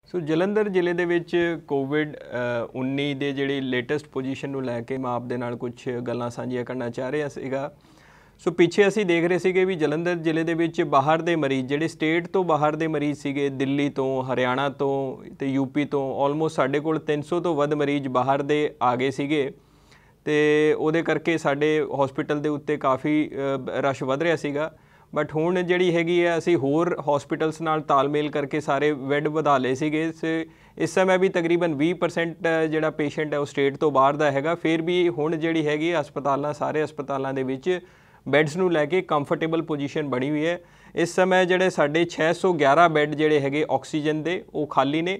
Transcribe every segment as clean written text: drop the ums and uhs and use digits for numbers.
ਸੋ ਜਲੰਧਰ ਜ਼ਿਲ੍ਹੇ ਦੇ ਵਿੱਚ ਕੋਵਿਡ 19 ਦੇ ਜਿਹੜੀ ਲੇਟੈਸਟ ਪੋਜੀਸ਼ਨ ਨੂੰ ਲੈ ਕੇ ਮੈਂ ਆਪ ਦੇ ਨਾਲ ਕੁਝ ਗੱਲਾਂ ਸਾਂਝੀਆਂ ਕਰਨਾ ਚਾਹ ਰਿਹਾ ਸੀਗਾ। ਸੋ ਪਿੱਛੇ ਅਸੀਂ ਦੇਖ ਰਹੇ ਸੀਗੇ ਵੀ ਜਲੰਧਰ ਜ਼ਿਲ੍ਹੇ ਦੇ ਵਿੱਚ ਬਾਹਰ ਦੇ ਮਰੀਜ਼ ਜਿਹੜੇ ਸਟੇਟ ਤੋਂ ਬਾਹਰ ਦੇ ਮਰੀਜ਼ ਸੀਗੇ, ਦਿੱਲੀ ਤੋਂ, ਹਰਿਆਣਾ ਤੋਂ ਤੇ ਯੂਪੀ ਤੋਂ, ਆਲਮੋਸਟ ਸਾਡੇ ਕੋਲ 300 ਤੋਂ ਵੱਧ ਮਰੀਜ਼ ਬਾਹਰ ਦੇ ਆ ਗਏ ਸੀਗੇ ਤੇ ਉਹਦੇ ਕਰਕੇ ਸਾਡੇ ਹਸਪੀਟਲ ਦੇ ਉੱਤੇ ਕਾਫੀ ਰਸ਼ ਵੱਧ ਰਿਹਾ ਸੀਗਾ। ਬਟ ਹੁਣ ਜਿਹੜੀ ਹੈਗੀ ਹੈ ਅਸੀਂ ਹੋਰ ਹਸਪੀਟਲਸ ਨਾਲ ਤਾਲਮੇਲ ਕਰਕੇ ਸਾਰੇ ਬੈੱਡ ਵਧਾ ਲਏ ਸੀਗੇ। ਇਸ ਸਮੇਂ ਵੀ ਤਕਰੀਬਨ 20% ਜਿਹੜਾ ਪੇਸ਼ੈਂਟ ਹੈ ਉਹ ਸਟੇਟ ਤੋਂ ਬਾਹਰ ਦਾ ਹੈਗਾ। ਫਿਰ ਵੀ ਹੁਣ ਜਿਹੜੀ ਹੈਗੀ ਹਸਪਤਾਲਾਂ, ਸਾਰੇ ਹਸਪਤਾਲਾਂ ਦੇ ਵਿੱਚ ਬੈੱਡਸ ਨੂੰ ਲੈ ਕੇ ਕੰਫਰਟੇਬਲ ਪੋਜੀਸ਼ਨ ਬਣੀ ਹੋਈ ਹੈ। ਇਸ ਸਮੇਂ ਜਿਹੜੇ ਸਾਡੇ 611 ਬੈੱਡ ਜਿਹੜੇ ਹੈਗੇ ਆਕਸੀਜਨ ਦੇ ਉਹ ਖਾਲੀ ਨੇ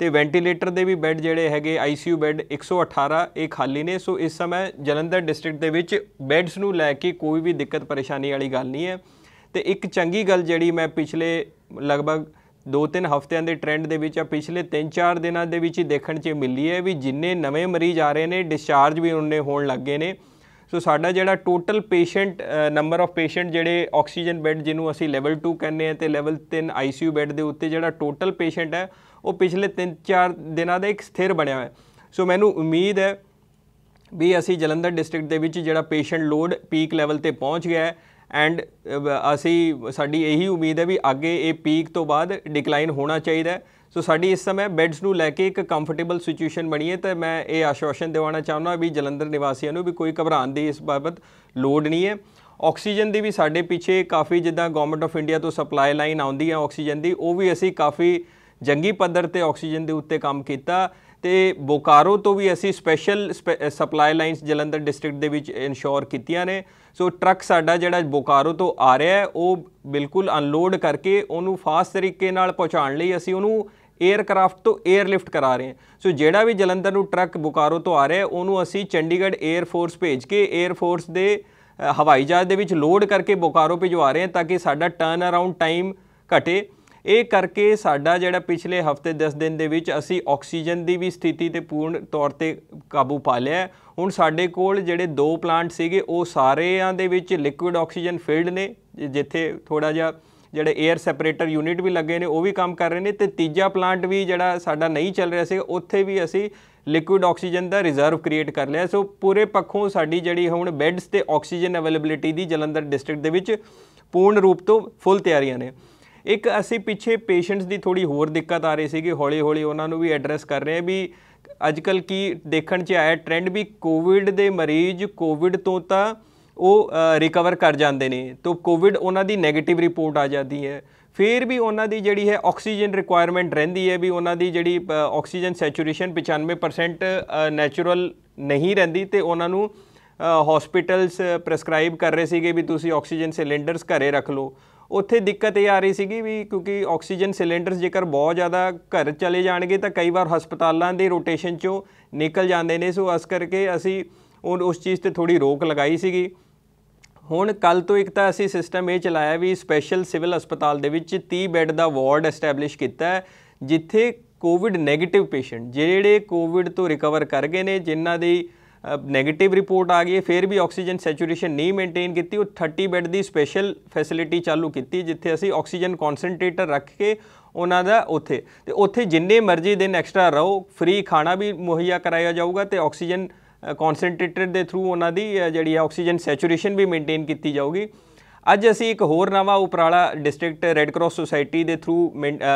ਤੇ ਵੈਂਟੀਲੇਟਰ ਦੇ ਵੀ ਬੈੱਡ ਜਿਹੜੇ ਹੈਗੇ ICU ਬੈੱਡ 118 ਇਹ ਖਾਲੀ ਨੇ। ਸੋ ਇਸ ਸਮੇਂ ਜਲੰਧਰ ਡਿਸਟ੍ਰਿਕਟ ਦੇ ਵਿੱਚ ਬੈੱਡਸ ਨੂੰ ਲੈ ਕੇ ਕੋਈ ਵੀ ਦਿੱਕਤ ਪਰੇਸ਼ਾਨੀ ਵਾਲੀ ਗੱਲ ਨਹੀਂ ਹੈ। ਤੇ ਇੱਕ ਚੰਗੀ ਗੱਲ ਜਿਹੜੀ ਮੈਂ ਪਿਛਲੇ ਲਗਭਗ 2-3 ਹਫ਼ਤਿਆਂ ਦੇ ਟ੍ਰੈਂਡ ਦੇ ਵਿੱਚ ਪਿਛਲੇ 3-4 ਦਿਨਾਂ ਦੇ ਵਿੱਚ ਹੀ ਦੇਖਣ 'ਚ ਮਿਲੀ ਹੈ ਵੀ ਜਿੰਨੇ ਨਵੇਂ ਮਰੀਜ਼ ਆ ਰਹੇ ਨੇ ਡਿਸਚਾਰਜ ਵੀ ਉਹਨੇ ਹੋਣ ਲੱਗੇ ਨੇ। ਸੋ ਸਾਡਾ ਜਿਹੜਾ total patient number of patient ਜਿਹੜੇ ਆਕਸੀਜਨ ਬੈੱਡ ਜਿਹਨੂੰ ਅਸੀਂ ਲੈਵਲ 2 ਕਹਿੰਦੇ ਹਾਂ ਤੇ ਲੈਵਲ 3 ICU ਬੈੱਡ ਦੇ ਉੱਤੇ ਜਿਹੜਾ ਟੋਟਲ ਪੇਸ਼ੈਂਟ ਹੈ ਉਹ ਪਿਛਲੇ 3-4 ਦਿਨਾਂ ਦਾ ਇੱਕ ਸਥਿਰ ਬਣਿਆ ਹੋਇਆ। ਸੋ ਮੈਨੂੰ ਉਮੀਦ ਹੈ ਵੀ ਅਸੀਂ ਜਲੰਧਰ ਡਿਸਟ੍ਰਿਕਟ ਦੇ ਵਿੱਚ ਜਿਹੜਾ ਪੇਸ਼ੈਂਟ ਲੋਡ ਪੀਕ ਲੈਵਲ 'ਤੇ ਪਹੁੰਚ ਗਿਆ ਹੈ ਐਂਡ ਸਾਡੀ ਇਹੀ ਉਮੀਦ ਹੈ ਵੀ ਅੱਗੇ ਇਹ ਪੀਕ ਤੋਂ ਬਾਅਦ ਡਿਕਲਾਈਨ ਹੋਣਾ ਚਾਹੀਦਾ। ਸੋ ਸਾਡੀ ਇਸ ਸਮੇਂ ਬੈੱਡਸ ਨੂੰ ਲੈ ਕੇ ਇੱਕ ਕੰਫਰਟੇਬਲ ਸਿਚੁਏਸ਼ਨ ਬਣੀ ਹੈ ਤੇ ਮੈਂ ਇਹ ਆਸ਼ਵਾਸਨ ਦਿਵਾਉਣਾ ਚਾਹੁੰਦਾ ਵੀ ਜਲੰਧਰ ਨਿਵਾਸੀਆਂ ਨੂੰ ਵੀ ਕੋਈ ਘਬਰਾਉਣ ਦੀ ਇਸ ਬਾਬਤ ਲੋੜ ਨਹੀਂ ਹੈ। ਆਕਸੀਜਨ ਦੀ ਵੀ ਸਾਡੇ ਪਿੱਛੇ ਕਾਫੀ ਜਿੱਦਾਂ ਗਵਰਨਮੈਂਟ ਆਫ ਇੰਡੀਆ ਤੋਂ ਸਪਲਾਈ ਲਾਈਨ ਆਉਂਦੀ ਹੈ ਆਕਸੀਜਨ ਦੀ, ਉਹ ਵੀ ਅਸੀਂ ਕਾਫੀ ਜੰਗੀ ਪੱਧਰ 'ਤੇ ਆਕਸੀਜਨ ਦੇ ਉੱਤੇ ਕੰਮ ਕੀਤਾ ਤੇ ਬੋਕਾਰੋ ਤੋਂ ਵੀ ਅਸੀਂ special supply lines Jalandhar district ਦੇ ਵਿੱਚ ਇਨਸ਼ੋਰ ਕੀਤੀਆਂ ਨੇ। ਸੋ ਟਰੱਕ ਸਾਡਾ ਜਿਹੜਾ ਬੋਕਾਰੋ ਤੋਂ ਆ ਰਿਹਾ ਹੈ ਉਹ ਬਿਲਕੁਲ ਅਨਲੋਡ ਕਰਕੇ ਉਹਨੂੰ ਫਾਸਟ ਤਰੀਕੇ ਨਾਲ ਪਹੁੰਚਾਉਣ ਲਈ ਅਸੀਂ ਉਹਨੂੰ ਏਅਰਕ੍ਰਾਫਟ ਤੋਂ ਏਅਰਲਿਫਟ ਕਰਾ ਰਹੇ ਹਾਂ। ਸੋ ਜਿਹੜਾ ਵੀ ਜਲੰਧਰ ਨੂੰ ਟਰੱਕ ਬੋਕਾਰੋ ਤੋਂ ਆ ਰਿਹਾ ਉਹਨੂੰ ਅਸੀਂ ਚੰਡੀਗੜ੍ਹ ਏਅਰਫੋਰਸ ਭੇਜ ਕੇ ਏਅਰਫੋਰਸ ਦੇ ਹਵਾਈ ਜਹਾਜ਼ ਦੇ ਵਿੱਚ ਲੋਡ ਕਰਕੇ ਬੋਕਾਰੋ ਭਿਜਵਾ ਰਹੇ ਹਾਂ ਤਾਂ ਕਿ ਸਾਡਾ ਟਰਨ ਅਰਾਊਂਡ ਟਾਈਮ ਘਟੇ। ਇਹ ਕਰਕੇ ਸਾਡਾ ਜਿਹੜਾ ਪਿਛਲੇ ਹਫ਼ਤੇ 10 ਦਿਨ ਦੇ ਵਿੱਚ ਅਸੀਂ ਆਕਸੀਜਨ ਦੀ ਵੀ ਸਥਿਤੀ 'ਤੇ ਪੂਰਨ ਤੌਰ 'ਤੇ ਕਾਬੂ ਪਾ ਲਿਆ। ਹੁਣ ਸਾਡੇ ਕੋਲ ਜਿਹੜੇ 2 ਪਲਾਂਟ ਸੀਗੇ ਉਹ ਸਾਰਿਆਂ ਦੇ ਵਿੱਚ ਲਿਕੁਇਡ ਆਕਸੀਜਨ ਫਿਲਡ ਨੇ, ਜਿੱਥੇ ਥੋੜ੍ਹਾ ਜਿਹਾ ਜਿਹੜੇ ਏਅਰ ਸੈਪਰੇਟਰ ਯੂਨਿਟ ਵੀ ਲੱਗੇ ਨੇ ਉਹ ਵੀ ਕੰਮ ਕਰ ਰਹੇ ਨੇ ਤੇ ਤੀਜਾ ਪਲਾਂਟ ਵੀ ਜਿਹੜਾ ਸਾਡਾ ਨਹੀਂ ਚੱਲ ਰਿਹਾ ਸੀ ਉੱਥੇ ਵੀ ਅਸੀਂ ਲਿਕੁਇਡ ਆਕਸੀਜਨ ਦਾ ਰਿਜ਼ਰਵ ਕ੍ਰੀਏਟ ਕਰ ਲਿਆ। ਸੋ ਪੂਰੇ ਪੱਖੋਂ ਸਾਡੀ ਜਿਹੜੀ ਹੁਣ ਬੈੱਡਸ ਤੇ ਆਕਸੀਜਨ ਅਵੇਲੇਬਿਲਿਟੀ ਦੀ ਜਲੰਧਰ ਡਿਸਟ੍ਰਿਕਟ ਦੇ ਵਿੱਚ ਪੂਰਨ ਰੂਪ ਤੋਂ ਫੁੱਲ ਤਿਆਰੀਆਂ ਨੇ। ਇੱਕ ਅਸੀਂ ਪਿੱਛੇ ਪੇਸ਼ੈਂਟਸ ਦੀ ਥੋੜ੍ਹੀ ਹੋਰ ਦਿੱਕਤ ਆ ਰਹੀ ਸੀਗੀ, ਹੌਲੀ ਹੌਲੀ ਉਹਨਾਂ ਨੂੰ ਵੀ ਐਡਰੈਸ ਕਰ ਰਹੇ ਵੀ ਅੱਜ ਕੱਲ੍ਹ ਕੀ ਦੇਖਣ 'ਚ ਆਇਆ ਟ੍ਰੈਂਡ ਵੀ ਕੋਵਿਡ ਦੇ ਮਰੀਜ਼ ਕੋਵਿਡ ਤੋਂ ਤਾਂ ਉਹ ਰਿਕਵਰ ਕਰ ਜਾਂਦੇ ਨੇ ਤਾਂ ਕੋਵਿਡ ਉਹਨਾਂ ਦੀ ਨੈਗੇਟਿਵ ਰਿਪੋਰਟ ਆ ਜਾਂਦੀ ਹੈ। ਫਿਰ ਵੀ ਉਹਨਾਂ ਦੀ ਜਿਹੜੀ ਹੈ ਆਕਸੀਜਨ ਰਿਕੁਆਇਰਮੈਂਟ ਰਹਿੰਦੀ ਹੈ ਵੀ ਉਹਨਾਂ ਦੀ ਜਿਹੜੀ ਆਕਸੀਜਨ ਸੈਚੂਰੇਸ਼ਨ 95% ਨੈਚੁਰਲ ਨਹੀਂ ਰਹਿੰਦੀ ਤੇ ਉਹਨਾਂ ਨੂੰ ਹਸਪੀਟਲਸ ਪ੍ਰੈਸਕ੍ਰਾਈਬ ਕਰ ਰਹੇ ਸੀਗੇ ਵੀ ਤੁਸੀਂ ਆਕਸੀਜਨ ਸਿਲੰਡਰਸ ਘਰੇ ਰੱਖ ਲਓ। ਉੱਥੇ ਦਿੱਕਤ ਇਹ ਆ ਰਹੀ ਸੀਗੀ ਵੀ ਕਿਉਂਕਿ ਆਕਸੀਜਨ ਸਿਲੰਡਰਸ ਜੇਕਰ ਬਹੁਤ ਜ਼ਿਆਦਾ ਘਰ ਚਲੇ ਜਾਣਗੇ ਤਾਂ ਕਈ ਵਾਰ ਹਸਪਤਾਲਾਂ ਦੇ ਰੋਟੇਸ਼ਨ 'ਚੋਂ ਨਿਕਲ ਜਾਂਦੇ ਨੇ। ਸੋ ਇਸ ਕਰਕੇ ਅਸੀਂ ਉਸ ਚੀਜ਼ 'ਤੇ ਥੋੜ੍ਹੀ ਰੋਕ ਲਗਾਈ ਸੀਗੀ। ਹੁਣ ਕੱਲ੍ਹ ਤੋਂ ਇੱਕ ਤਾਂ ਅਸੀਂ ਸਿਸਟਮ ਇਹ ਚਲਾਇਆ ਵੀ ਸਪੈਸ਼ਲ ਸਿਵਲ ਹਸਪਤਾਲ ਦੇ ਵਿੱਚ 30 ਬੈੱਡ ਦਾ ਵਾਰਡ ਐਸਟੈਬਲਿਸ਼ ਕੀਤਾ ਹੈ ਜਿੱਥੇ ਕੋਵਿਡ ਨੈਗੇਟਿਵ ਪੇਸ਼ੈਂਟ ਜਿਹੜੇ ਕੋਵਿਡ ਤੋਂ ਰਿਕਵਰ ਕਰ ਗਏ ਨੇ, ਜਿਨ੍ਹਾਂ ਦੀ ਨੈਗੇਟਿਵ ਰਿਪੋਰਟ ਆ ਗਈ ਹੈ ਫਿਰ ਵੀ ਆਕਸੀਜਨ ਸੈਚੂਰੇਸ਼ਨ ਨਹੀਂ ਮੇਨਟੇਨ ਕੀਤੀ, ਉਹ 30 ਬੈੱਡ ਦੀ ਸਪੈਸ਼ਲ ਫੈਸਿਲਿਟੀ ਚਾਲੂ ਕੀਤੀ ਜਿੱਥੇ ਅਸੀਂ ਆਕਸੀਜਨ ਕੌਨਸਨਟ੍ਰੇਟਰ ਰੱਖ ਕੇ ਉਹਨਾਂ ਦਾ ਉੱਥੇ ਜਿੰਨੇ ਮਰਜ਼ੀ ਦਿਨ ਐਕਸਟਰਾ ਰਹੋ, ਫ੍ਰੀ ਖਾਣਾ ਵੀ ਮੁਹੱਈਆ ਕਰਾਇਆ ਜਾਊਗਾ ਤੇ ਆਕਸੀਜਨ ਕੌਨਸਨਟ੍ਰੇਟਰ ਦੇ ਥਰੂ ਉਹਨਾਂ ਦੀ ਜਿਹੜੀ ਆਕਸੀਜਨ ਸੈਚੂਰੇਸ਼ਨ ਵੀ ਮੇਨਟੇਨ ਕੀਤੀ ਜਾਊਗੀ। ਅੱਜ ਅਸੀਂ ਇੱਕ ਹੋਰ ਨਵਾਂ ਉਪਰਾਲਾ ਡਿਸਟ੍ਰਿਕਟ ਰੈੱਡ ਕਰਾਸ ਸੁਸਾਇਟੀ ਦੇ ਥਰੂ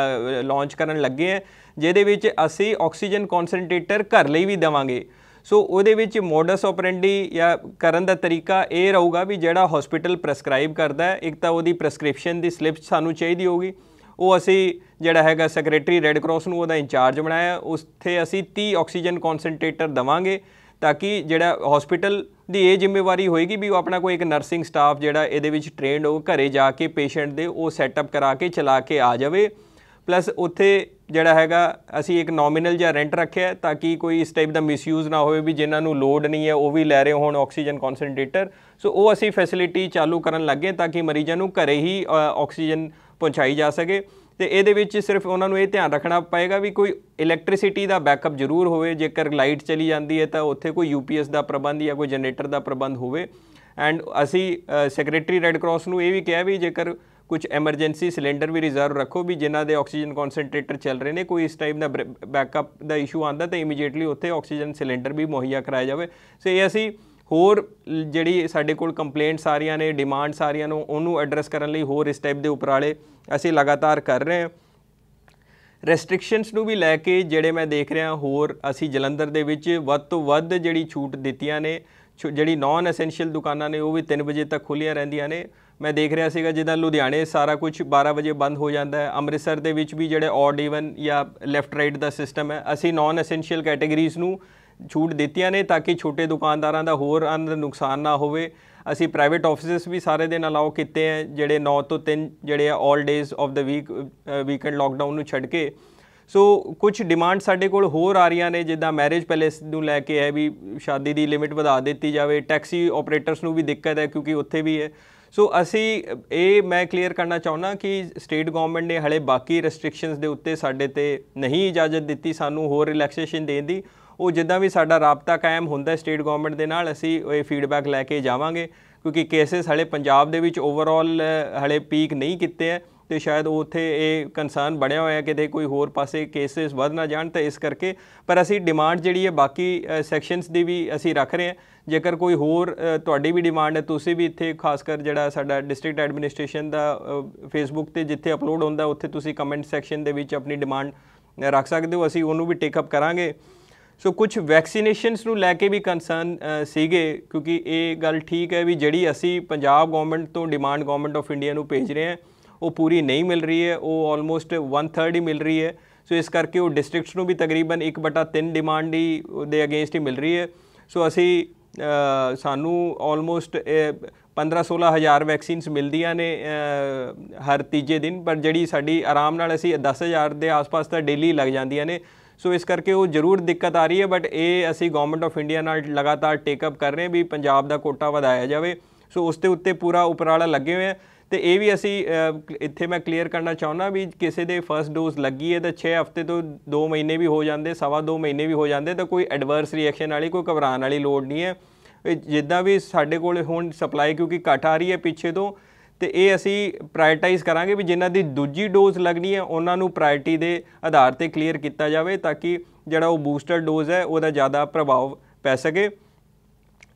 ਲਾਂਚ ਕਰਨ ਲੱਗੇ ਹਾਂ ਜਿਹਦੇ ਵਿੱਚ ਅਸੀਂ ਆਕਸੀਜਨ ਕੌਨਸਨਟ੍ਰੇਟਰ ਘਰ ਲਈ ਵੀ ਦੇਵਾਂਗੇ। ਸੋ ਉਹਦੇ ਵਿੱਚ ਮੋਡਸ ਆਪਰੈਂਡੀ ਜਾਂ ਕਰਨ ਦਾ ਤਰੀਕਾ ਇਹ ਰਹੂਗਾ ਵੀ ਜਿਹੜਾ ਹਸਪੀਟਲ ਪ੍ਰੈਸਕ੍ਰਾਈਬ ਕਰਦਾ ਹੈ ਇੱਕ ਤਾਂ ਉਹਦੀ ਪ੍ਰੈਸਕ੍ਰਿਪਸ਼ਨ ਦੀ ਸਲਿੱਪ ਸਾਨੂੰ ਚਾਹੀਦੀ ਹੋਊਗੀ, ਉਹ ਅਸੀਂ ਜਿਹੜਾ ਹੈਗਾ ਸੈਕਰੇਟਰੀ ਰੈੱਡ ਕਰਾਸ ਨੂੰ ਉਹਦਾ ਇੰਚਾਰਜ ਬਣਾਇਆ, ਉੱਥੇ ਅਸੀਂ 30 ਆਕਸੀਜਨ ਕੌਨਸਨਟ੍ਰੇਟਰ ਦੇਵਾਂਗੇ ਤਾਂ ਕਿ ਜਿਹੜਾ ਹਸਪੀਟਲ ਦੀ ਇਹ ਜ਼ਿੰਮੇਵਾਰੀ ਹੋਏਗੀ ਵੀ ਉਹ ਆਪਣਾ ਕੋਈ ਇੱਕ ਨਰਸਿੰਗ ਸਟਾਫ ਜਿਹੜਾ ਇਹਦੇ ਵਿੱਚ ਟ੍ਰੇਨਡ ਹੋ ਘਰੇ ਜਾ ਕੇ ਪੇਸ਼ੈਂਟ ਦੇ ਉਹ ਸੈਟਅਪ ਕਰਾ ਕੇ ਚਲਾ ਕੇ ਆ ਜਾਵੇ। ਪਲੱਸ ਉੱਥੇ ਜਿਹੜਾ ਹੈਗਾ ਅਸੀਂ ਇੱਕ ਨੋਮੀਨਲ ਜਿਹਾ ਰੈਂਟ ਰੱਖਿਆ ਤਾਂ ਕਿ ਕੋਈ ਇਸ ਟਾਈਪ ਦਾ ਮਿਸਯੂਜ਼ ਨਾ ਹੋਵੇ ਵੀ ਜਿਨ੍ਹਾਂ ਨੂੰ ਲੋਡ ਨਹੀਂ ਹੈ ਉਹ ਵੀ ਲੈ ਰਹੇ ਹੋਣ ਆਕਸੀਜਨ ਕੌਨਸਨਟ੍ਰੇਟਰ। ਸੋ ਉਹ ਅਸੀਂ ਫੈਸਿਲਿਟੀ ਚਾਲੂ ਕਰਨ ਲੱਗੇ ਤਾਂ ਕਿ ਮਰੀਜ਼ਾਂ ਨੂੰ ਘਰੇ ਹੀ ਆਕਸੀਜਨ ਪਹੁੰਚਾਈ ਜਾ ਸਕੇ। ਤੇ ਇਹਦੇ ਵਿੱਚ ਸਿਰਫ ਉਹਨਾਂ ਨੂੰ ਇਹ ਧਿਆਨ ਰੱਖਣਾ ਪਏਗਾ ਵੀ ਕੋਈ ਇਲੈਕਟ੍ਰਿਸਿਟੀ ਦਾ ਬੈਕਅਪ ਜ਼ਰੂਰ ਹੋਵੇ, ਜੇਕਰ ਲਾਈਟ ਚਲੀ ਜਾਂਦੀ ਹੈ ਤਾਂ ਉੱਥੇ ਕੋਈ UPS ਦਾ ਪ੍ਰਬੰਧ ਜਾਂ ਕੋਈ ਜਨਰੇਟਰ ਦਾ ਪ੍ਰਬੰਧ ਹੋਵੇ। ਐਂਡ ਅਸੀਂ ਸੈਕਰੇਟਰੀ ਰੈੱਡ ਕਰਾਸ ਨੂੰ ਇਹ ਵੀ ਕਿਹਾ ਵੀ ਜੇਕਰ ਕੁਝ ਐਮਰਜੈਂਸੀ ਸਿਲੰਡਰ ਵੀ ਰਿਜ਼ਰਵ ਰੱਖੋ ਵੀ ਜਿਨ੍ਹਾਂ ਦੇ ਆਕਸੀਜਨ ਕਨਸੈਂਟਰੇਟਰ ਚੱਲ ਰਹੇ ਨੇ, ਕੋਈ ਇਸ ਟਾਈਪ ਦਾ ਬੈਕਅਪ ਦਾ ਇਸ਼ੂ ਆਉਂਦਾ ਤਾਂ ਇਮੀਡੀਏਟਲੀ ਉੱਥੇ ਆਕਸੀਜਨ ਸਿਲੰਡਰ ਵੀ ਮੁਹੱਈਆ ਕਰਾਇਆ ਜਾਵੇ। ਸੋ ਇਹ ਅਸੀਂ ਹੋਰ ਜਿਹੜੀ ਸਾਡੇ ਕੋਲ ਕੰਪਲੇਂਟਸ ਆ ਰਹੀਆਂ ਨੇ, ਡਿਮਾਂਡਸ ਆ ਰਹੀਆਂ ਨੇ, ਉਹਨੂੰ ਐਡਰੈਸ ਕਰਨ ਲਈ ਹੋਰ ਇਸ ਟਾਈਪ ਦੇ ਉਪਰਾਲੇ ਅਸੀਂ ਲਗਾਤਾਰ ਕਰ ਰਹੇ ਹਾਂ। ਰੈਸਟ੍ਰਿਕਸ਼ਨਸ ਨੂੰ ਵੀ ਲੈ ਕੇ ਜਿਹੜੇ ਮੈਂ ਦੇਖ ਰਿਹਾ ਹੋਰ ਅਸੀਂ ਜਲੰਧਰ ਦੇ ਵਿੱਚ ਵੱਧ ਤੋਂ ਵੱਧ ਜਿਹੜੀ ਛੂਟ ਦਿੱਤੀਆਂ ਨੇ। ਜਿਹੜੀ ਨਾਨ ਐਸੈਂਸ਼ੀਅਲ ਦੁਕਾਨਾਂ ਨੇ ਉਹ ਵੀ 3 ਵਜੇ ਤੱਕ ਖੁੱਲ੍ਹੀਆਂ ਰਹਿੰਦੀਆਂ ਨੇ। ਮੈਂ ਦੇਖ ਰਿਹਾ ਸੀਗਾ ਜਿੱਦਾਂ ਲੁਧਿਆਣੇ ਸਾਰਾ ਕੁਝ 12 ਵਜੇ ਬੰਦ ਹੋ ਜਾਂਦਾ ਹੈ। ਅੰਮ੍ਰਿਤਸਰ ਦੇ ਵਿੱਚ ਵੀ ਜਿਹੜੇ ਔਡ ਈਵਨ ਜਾਂ ਲੈਫਟ ਰਾਈਟ ਦਾ ਸਿਸਟਮ ਹੈ, ਅਸੀਂ ਨਾਨ ਐਸੈਂਸ਼ੀਅਲ ਕੈਟੇਗਰੀਜ਼ ਨੂੰ ਛੂਟ ਦਿੱਤੀਆਂ ਨੇ ਤਾਂ ਕਿ ਛੋਟੇ ਦੁਕਾਨਦਾਰਾਂ ਦਾ ਹੋਰ ਅੰਦਰ ਨੁਕਸਾਨ ਨਾ ਹੋਵੇ। ਅਸੀਂ ਪ੍ਰਾਈਵੇਟ ਆਫਿਸਿਸ ਵੀ ਸਾਰੇ ਦਿਨ ਅਲਾਓ ਕੀਤੇ ਹੈ, ਜਿਹੜੇ 9 ਤੋਂ 3 ਜਿਹੜੇ ਆ all days of the weekend lockdown ਨੂੰ ਛੱਡ ਕੇ। ਸੋ ਕੁਝ ਡਿਮਾਂਡ ਸਾਡੇ ਕੋਲ ਹੋਰ ਆ ਰਹੀਆਂ ਨੇ, ਜਿੱਦਾਂ ਮੈਰਿਜ ਪੈਲੇਸ ਨੂੰ ਲੈ ਕੇ ਹੈ ਵੀ ਸ਼ਾਦੀ ਦੀ ਲਿਮਿਟ ਵਧਾ ਦਿੱਤੀ ਜਾਵੇ। ਟੈਕਸੀ ਆਪਰੇਟਰਸ ਨੂੰ ਵੀ ਦਿੱਕਤ ਹੈ ਕਿਉਂਕਿ ਉੱਥੇ ਵੀ ਹੈ। ਸੋ ਅਸੀਂ ਇਹ ਮੈਂ ਕਲੀਅਰ ਕਰਨਾ ਚਾਹੁੰਦਾ ਕਿ ਸਟੇਟ ਗੌਰਮੈਂਟ ਨੇ ਹਲੇ ਬਾਕੀ ਰੈਸਟ੍ਰਿਕਸ਼ਨਸ ਦੇ ਉੱਤੇ ਸਾਡੇ ਤੇ ਨਹੀਂ ਇਜਾਜ਼ਤ ਦਿੱਤੀ ਸਾਨੂੰ ਹੋਰ ਰਿਲੈਕਸੇਸ਼ਨ ਦੇਣ ਦੀ। ਉਹ ਜਿੱਦਾਂ ਵੀ ਸਾਡਾ ਰਾਬਤਾ ਕਾਇਮ ਹੁੰਦਾ ਸਟੇਟ ਗੌਰਮੈਂਟ ਦੇ ਨਾਲ, ਅਸੀਂ ਇਹ ਫੀਡਬੈਕ ਲੈ ਕੇ ਜਾਵਾਂਗੇ ਕਿਉਂਕਿ ਕੇਸਿਸ ਹਲੇ ਪੰਜਾਬ ਦੇ ਵਿੱਚ ਓਵਰਆਲ ਹਲੇ ਪੀਕ ਨਹੀਂ ਕੀਤੇ ਹੈ ਅਤੇ ਸ਼ਾਇਦ ਉੱਥੇ ਇਹ ਕੰਸਰਨ ਬਣਿਆ ਹੋਇਆ ਕਿਤੇ ਕੋਈ ਹੋਰ ਪਾਸੇ ਕੇਸਿਸ ਵੱਧ ਨਾ ਜਾਣ। ਤਾਂ ਇਸ ਕਰਕੇ ਪਰ ਅਸੀਂ ਡਿਮਾਂਡ ਜਿਹੜੀ ਹੈ ਬਾਕੀ ਸੈਕਸ਼ਨਸ ਦੀ ਵੀ ਅਸੀਂ ਰੱਖ ਰਹੇ ਹਾਂ। ਜੇਕਰ ਕੋਈ ਹੋਰ ਤੁਹਾਡੀ ਵੀ ਡਿਮਾਂਡ ਹੈ, ਤੁਸੀਂ ਵੀ ਇੱਥੇ ਖਾਸ ਕਰ ਜਿਹੜਾ ਸਾਡਾ ਡਿਸਟ੍ਰਿਕਟ ਐਡਮਿਨਿਸਟ੍ਰੇਸ਼ਨ ਦਾ ਫੇਸਬੁੱਕ 'ਤੇ ਜਿੱਥੇ ਅਪਲੋਡ ਹੁੰਦਾ ਉੱਥੇ ਤੁਸੀਂ ਕਮੈਂਟ ਸੈਕਸ਼ਨ ਦੇ ਵਿੱਚ ਆਪਣੀ ਡਿਮਾਂਡ ਰੱਖ ਸਕਦੇ ਹੋ, ਅਸੀਂ ਉਹਨੂੰ ਵੀ ਟੇਕਅਪ ਕਰਾਂਗੇ। ਸੋ ਕੁਝ ਵੈਕਸੀਨੇਸ਼ਨਸ ਨੂੰ ਲੈ ਕੇ ਵੀ ਕੰਸਰਨ ਸੀਗੇ ਕਿਉਂਕਿ ਇਹ ਗੱਲ ਠੀਕ ਹੈ ਵੀ ਜਿਹੜੀ ਅਸੀਂ ਪੰਜਾਬ ਗੌਰਮੈਂਟ ਤੋਂ ਡਿਮਾਂਡ ਗੌਰਮੈਂਟ ਆਫ ਇੰਡੀਆ ਨੂੰ ਭੇਜ ਰਹੇ ਹਾਂ ਉਹ ਪੂਰੀ ਨਹੀਂ ਮਿਲ ਰਹੀ ਹੈ, ਉਹ ਆਲਮੋਸਟ 1/3 ਹੀ ਮਿਲ ਰਹੀ ਹੈ। ਸੋ ਇਸ ਕਰਕੇ ਉਹ ਡਿਸਟ੍ਰਿਕਟਸ ਨੂੰ ਵੀ ਤਕਰੀਬਨ 1/3 ਡਿਮਾਂਡ ਹੀ ਦੇ ਅਗੇਂਸਟ ਹੀ ਮਿਲ ਰਹੀ ਹੈ। ਸੋ ਅਸੀਂ ਸਾਨੂੰ ਆਲਮੋਸਟ 15-16 ਹਜ਼ਾਰ ਵੈਕਸੀਨਸ ਮਿਲਦੀਆਂ ਨੇ ਹਰ ਤੀਜੇ ਦਿਨ, ਪਰ ਜਿਹੜੀ ਸਾਡੀ ਆਰਾਮ ਨਾਲ ਅਸੀਂ 10 ਹਜ਼ਾਰ ਦੇ ਆਸ-ਪਾਸ ਤਾਂ ਡੇਲੀ ਲੱਗ ਜਾਂਦੀਆਂ ਨੇ। ਸੋ ਇਸ ਕਰਕੇ ਉਹ ਜ਼ਰੂਰ ਦਿੱਕਤ ਆ ਰਹੀ ਹੈ, ਬਟ ਇਹ ਅਸੀਂ ਗੌਰਮੈਂਟ ਆਫ ਇੰਡੀਆ ਨਾਲ ਲਗਾਤਾਰ ਟੇਕਅਪ ਕਰ ਰਹੇ ਹਾਂ ਵੀ ਪੰਜਾਬ ਦਾ ਕੋਟਾ ਵਧਾਇਆ ਜਾਵੇ। ਸੋ ਉਸ ਦੇ ਉੱਤੇ ਪੂਰਾ ਉਪਰਾਲਾ ਲੱਗੇ ਹੋਏ ਆ। ਅਤੇ ਇਹ ਵੀ ਅਸੀਂ ਇੱਥੇ ਮੈਂ ਕਲੀਅਰ ਕਰਨਾ ਚਾਹੁੰਦਾ ਵੀ ਕਿਸੇ ਦੇ ਫਸਟ ਡੋਜ਼ ਲੱਗੀ ਹੈ ਤਾਂ 6 ਹਫ਼ਤੇ ਤੋਂ 2 ਮਹੀਨੇ ਵੀ ਹੋ ਜਾਂਦੇ, 2.25 ਮਹੀਨੇ ਵੀ ਹੋ ਜਾਂਦੇ, ਤਾਂ ਕੋਈ ਐਡਵਰਸ ਰਿਐਕਸ਼ਨ ਵਾਲੀ ਕੋਈ ਘਬਰਾਉਣ ਵਾਲੀ ਲੋੜ ਨਹੀਂ ਹੈ। ਜਿੱਦਾਂ ਵੀ ਸਾਡੇ ਕੋਲ ਹੁਣ ਸਪਲਾਈ ਕਿਉਂਕਿ ਘੱਟ ਆ ਰਹੀ ਹੈ ਪਿੱਛੇ ਤੋਂ, ਅਤੇ ਇਹ ਅਸੀਂ ਪ੍ਰਾਇਰਟਾਈਜ਼ ਕਰਾਂਗੇ ਵੀ ਜਿਨ੍ਹਾਂ ਦੀ ਦੂਜੀ ਡੋਜ਼ ਲੱਗਣੀ ਹੈ ਉਹਨਾਂ ਨੂੰ ਪ੍ਰਾਇਰਟੀ ਦੇ ਆਧਾਰ 'ਤੇ ਕਲੀਅਰ ਕੀਤਾ ਜਾਵੇ ਤਾਂ ਕਿ ਜਿਹੜਾ ਉਹ ਬੂਸਟਰ ਡੋਜ਼ ਹੈ ਉਹਦਾ ਜ਼ਿਆਦਾ ਪ੍ਰਭਾਵ ਪੈ ਸਕੇ।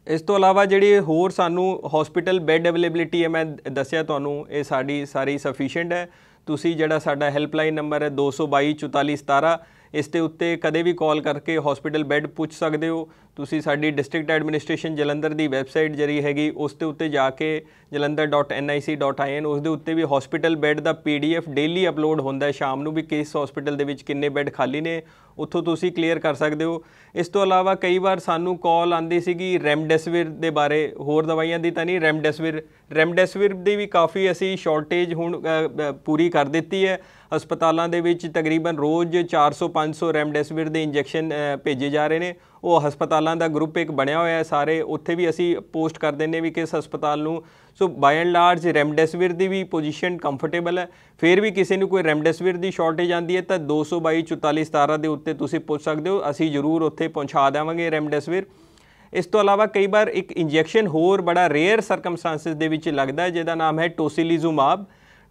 ਇਸ ਤੋਂ ਇਲਾਵਾ ਜਿਹੜੀ ਹੋਰ ਸਾਨੂੰ ਹੌਸਪੀਟਲ ਬੈੱਡ ਅਵੇਲੇਬਿਲਿਟੀ ਹੈ, ਮੈਂ ਦੱਸਿਆ ਤੁਹਾਨੂੰ ਇਹ ਸਾਡੀ ਸਾਰੀ ਸਫੀਸ਼ੀਐਂਟ ਹੈ। ਤੁਸੀਂ ਜਿਹੜਾ ਸਾਡਾ ਹੈਲਪਲਾਈਨ ਨੰਬਰ ਹੈ 222 44 17, ਇਸ ਦੇ ਉੱਤੇ ਕਦੇ ਵੀ ਕਾਲ ਕਰਕੇ ਹੌਸਪੀਟਲ ਬੈੱਡ ਪੁੱਛ ਸਕਦੇ ਹੋ। ਤੁਸੀਂ ਸਾਡੀ ਡਿਸਟ੍ਰਿਕਟ ਐਡਮਿਨਿਸਟ੍ਰੇਸ਼ਨ ਜਲੰਧਰ ਦੀ ਵੈਬਸਾਈਟ ਜਿਹੜੀ ਹੈਗੀ ਉਸ ਦੇ ਉੱਤੇ ਜਾ ਕੇ jalandhar.nic.in ਉਸ ਦੇ ਉੱਤੇ ਵੀ ਹੌਸਪੀਟਲ ਬੈੱਡ ਦਾ PDF ਡੇਲੀ ਅਪਲੋਡ ਹੁੰਦਾ ਹੈ ਸ਼ਾਮ ਨੂੰ ਵੀ ਕਿਸ ਹੌਸਪੀਟਲ ਦੇ ਵਿੱਚ ਕਿੰਨੇ ਬੈੱਡ ਖਾਲੀ ਨੇ, ਉੱਥੋਂ ਤੁਸੀਂ ਕਲੀਅਰ ਕਰ ਸਕਦੇ ਹੋ। ਇਸ ਤੋਂ ਇਲਾਵਾ ਕਈ ਵਾਰ ਸਾਨੂੰ ਕਾਲ ਆਉਂਦੀ ਸੀਗੀ ਰੈਮਡੈਸਿਵਿਰ ਦੇ ਬਾਰੇ, ਹੋਰ ਦਵਾਈਆਂ ਦੀ ਤਾਂ ਨਹੀਂ, ਰੈਮਡੈਸਿਵਿਰ ਦੀ ਵੀ ਕਾਫੀ ਅਸੀਂ ਸ਼ਾਰਟੇਜ ਹੁਣ ਪੂਰੀ ਕਰ ਦਿੱਤੀ ਹੈ। ਹਸਪਤਾਲਾਂ ਦੇ ਵਿੱਚ ਤਕਰੀਬਨ ਰੋਜ਼ 400-500 ਰੈਮਡੈਸਿਵਿਰ ਦੇ ਇੰਜੈਕਸ਼ਨ ਭੇਜੇ ਜਾ ਰਹੇ ਨੇ। ਉਹ ਹਸਪਤਾਲਾਂ ਦਾ ਗਰੁੱਪ ਇੱਕ ਬਣਿਆ ਹੋਇਆ ਸਾਰੇ, ਉੱਥੇ ਵੀ ਅਸੀਂ ਪੋਸਟ ਕਰ ਦਿੰਦੇ ਵੀ ਕਿਸ ਹਸਪਤਾਲ ਨੂੰ। ਸੋ ਬਾਈ and large ਰੈਮਡੈਸਿਵਿਰ the we position comfortable ਹੈ। ਫਿਰ ਵੀ ਕਿਸੇ ਨੂੰ ਕੋਈ ਰੈਮਡੈਸਿਵਿਰ ਦੀ ਸ਼ਾਰਟੇਜ ਆਉਂਦੀ ਹੈ ਤਾਂ 222 44 17 ਦੇ ਉੱਤੇ ਤੁਸੀਂ ਪੁੱਛ ਸਕਦੇ ਹੋ, ਅਸੀਂ ਜ਼ਰੂਰ ਉੱਥੇ ਪਹੁੰਚਾ ਦੇਵਾਂਗੇ ਰੈਮਡੈਸਿਵਿਰ। ਇਸ ਤੋਂ ਇਲਾਵਾ ਕਈ ਵਾਰ ਇੱਕ ਇੰਜੈਕਸ਼ਨ ਹੋਰ ਬੜਾ ਰੇਅਰ ਸਰਕਮਸਟਾਂਸਿਸ ਦੇ ਵਿੱਚ ਲੱਗਦਾ ਜਿਹਦਾ ਨਾਮ ਹੈ ਟੋਸੀਲੀਜ਼ੂਮਾਬ।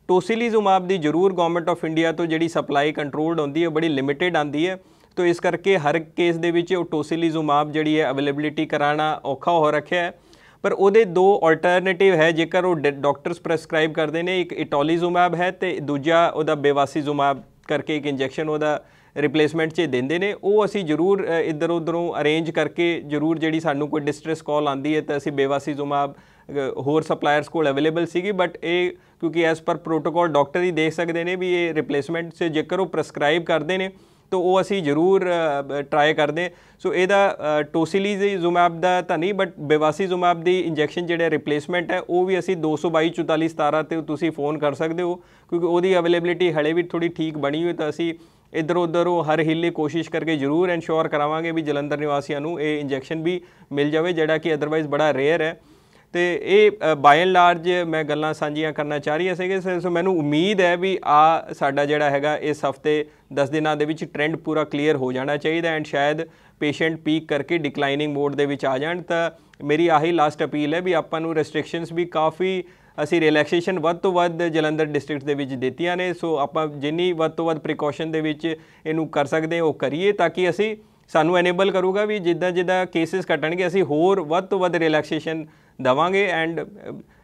ਟੋਸੀਲੀਜ਼ੂਮਾਬ ਦੀ ਜ਼ਰੂਰ ਗੌਰਮੈਂਟ ਆਫ ਇੰਡੀਆ ਤੋਂ ਜਿਹੜੀ ਸਪਲਾਈ ਕੰਟਰੋਲਡ ਹੁੰਦੀ ਹੈ ਬੜੀ ਲਿਮਿਟਿਡ ਆਉਂਦੀ ਹੈ, ਤਾਂ ਇਸ ਕਰਕੇ ਹਰ ਕੇਸ ਦੇ ਵਿੱਚ ਉਹ ਟੋਸੀਲੀਜ਼ੂਮਾਬ ਜਿਹੜੀ ਹੈ ਅਵੇਲੇਬਿਲਿਟੀ ਕਰਾਉਣਾ ਔਖਾ ਹੋ ਰੱਖਿਆ ਹੈ। ਪਰ ਉਹਦੇ 2 ਆਲਟਰਨੇਟਿਵ ਹੈ ਜੇਕਰ ਉਹ ਡਾਕਟਰਸ ਪ੍ਰੈਸਕ੍ਰਾਈਬ ਕਰਦੇ ਨੇ, ਇੱਕ ਇਟੋਲੀਜ਼ੂਮਾਬ ਹੈ ਅਤੇ ਦੂਜਾ ਉਹਦਾ ਬੇਵਾਸੀਜ਼ੂਮਾਬ ਕਰਕੇ ਇੱਕ ਇੰਜੈਕਸ਼ਨ ਉਹਦਾ ਰਿਪਲੇਸਮੈਂਟ 'ਚ ਦਿੰਦੇ ਨੇ। ਉਹ ਅਸੀਂ ਜ਼ਰੂਰ ਇੱਧਰ ਉੱਧਰੋਂ ਅਰੇਂਜ ਕਰਕੇ ਜ਼ਰੂਰ ਜਿਹੜੀ ਸਾਨੂੰ ਕੋਈ ਡਿਸਟ੍ਰੈਸ ਕਾਲ ਆਉਂਦੀ ਹੈ ਤਾਂ ਅਸੀਂ ਬੇਵਾਸੀਜ਼ੂਮਾਬ ਹੋਰ ਸਪਲਾਇਰਸ ਕੋਲ ਅਵੇਲੇਬਲ ਸੀਗੀ, ਬਟ ਇਹ ਕਿਉਂਕਿ ਐਜ਼ ਪਰ ਪ੍ਰੋਟੋਕੋਲ ਡਾਕਟਰ ਹੀ ਦੇਖ ਸਕਦੇ ਨੇ ਵੀ ਇਹ ਰਿਪਲੇਸਮੈਂਟ 'ਚ ਜੇਕਰ ਉਹ ਪ੍ਰੈਸਕ੍ਰਾਈਬ ਕਰਦੇ ਨੇ ਤਾਂ ਉਹ ਅਸੀਂ ਜ਼ਰੂਰ ਟਰਾਈ ਕਰਦੇ। ਸੋ ਇਹਦਾ ਟੋਸੀਲੀਜ਼ੂਮਾਬ ਦਾ ਤਾਂ ਨਹੀਂ, ਬਟ ਬੇਵਾਸੀਜ਼ੂਮਾਬ ਦੀ ਇੰਜੈਕਸ਼ਨ ਜਿਹੜੇ ਰਿਪਲੇਸਮੈਂਟ ਹੈ ਉਹ ਵੀ ਅਸੀਂ 222 44 17 'ਤੇ ਤੁਸੀਂ ਫ਼ੋਨ ਕਰ ਸਕਦੇ ਹੋ ਕਿਉਂਕਿ ਉਹਦੀ ਅਵੇਲੇਬਿਲਿਟੀ ਹਲੇ ਵੀ ਥੋੜ੍ਹੀ ਠੀਕ ਬਣੀ ਹੋਈ, ਤਾਂ ਅਸੀਂ ਇੱਧਰ ਉੱਧਰੋਂ ਹਰ ਹਿੱਲੇ ਕੋਸ਼ਿਸ਼ ਕਰਕੇ ਜ਼ਰੂਰ ਇਨਸ਼ੋਰ ਕਰਾਵਾਂਗੇ ਵੀ ਜਲੰਧਰ ਨਿਵਾਸੀਆਂ ਨੂੰ ਇਹ ਇੰਜੈਕਸ਼ਨ ਵੀ ਮਿਲ ਜਾਵੇ ਜਿਹੜਾ ਕਿ ਅਦਰਵਾਈਜ਼ ਬੜਾ ਰੇਅਰ ਹੈ। ਅਤੇ ਇਹ ਬਾਈ ਐਂਡ ਲਾਰਜ ਮੈਂ ਗੱਲਾਂ ਸਾਂਝੀਆਂ ਕਰਨਾ ਚਾਹ ਰਹੀ ਸੀਗੇ। ਸੋ ਮੈਨੂੰ ਉਮੀਦ ਹੈ ਵੀ ਸਾਡਾ ਜਿਹੜਾ ਹੈਗਾ ਇਸ ਹਫ਼ਤੇ 10 ਦਿਨਾਂ ਦੇ ਵਿੱਚ ਟ੍ਰੈਂਡ ਪੂਰਾ ਕਲੀਅਰ ਹੋ ਜਾਣਾ ਚਾਹੀਦਾ ਐਂਡ ਸ਼ਾਇਦ ਪੇਸ਼ੈਂਟ ਪੀਕ ਕਰਕੇ ਡਿਕਲਾਈਨਿੰਗ ਮੋਡ ਦੇ ਵਿੱਚ ਆ ਜਾਣ। ਤਾਂ ਮੇਰੀ ਆਹੀ ਲਾਸਟ ਅਪੀਲ ਹੈ ਵੀ ਆਪਾਂ ਨੂੰ ਰੈਸਟ੍ਰਿਕਸ਼ਨਸ ਵੀ ਕਾਫੀ ਅਸੀਂ ਰਿਲੈਕਸੇਸ਼ਨ ਵੱਧ ਤੋਂ ਵੱਧ ਜਲੰਧਰ ਡਿਸਟ੍ਰਿਕਟ ਦੇ ਵਿੱਚ ਦਿੱਤੀਆਂ ਨੇ। ਸੋ ਆਪਾਂ ਜਿੰਨੀ ਵੱਧ ਤੋਂ ਵੱਧ ਪ੍ਰੀਕਾਸ਼ਨ ਦੇ ਵਿੱਚ ਇਹਨੂੰ ਕਰ ਸਕਦੇ ਉਹ ਕਰੀਏ, ਤਾਂ ਕਿ ਅਸੀਂ ਸਾਨੂੰ ਐਨੇਬਲ ਕਰੂਗਾ ਵੀ ਜਿੱਦਾਂ ਕੇਸਿਸ ਘਟਣਗੇ ਅਸੀਂ ਹੋਰ ਵੱਧ ਤੋਂ ਵੱਧ ਰਿਲੈਕਸੇਸ਼ਨ ਦੇਵਾਂਗੇ। ਐਂਡ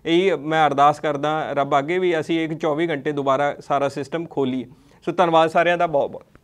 ਇਹੀ ਮੈਂ ਅਰਦਾਸ ਕਰਦਾ ਰੱਬ ਅੱਗੇ ਵੀ ਅਸੀਂ ਇੱਕ 24 ਘੰਟੇ ਦੁਬਾਰਾ ਸਾਰਾ ਸਿਸਟਮ ਖੋਲੀਏ। ਸੋ ਧੰਨਵਾਦ ਸਾਰਿਆਂ ਦਾ ਬਹੁਤ ਬਹੁਤ।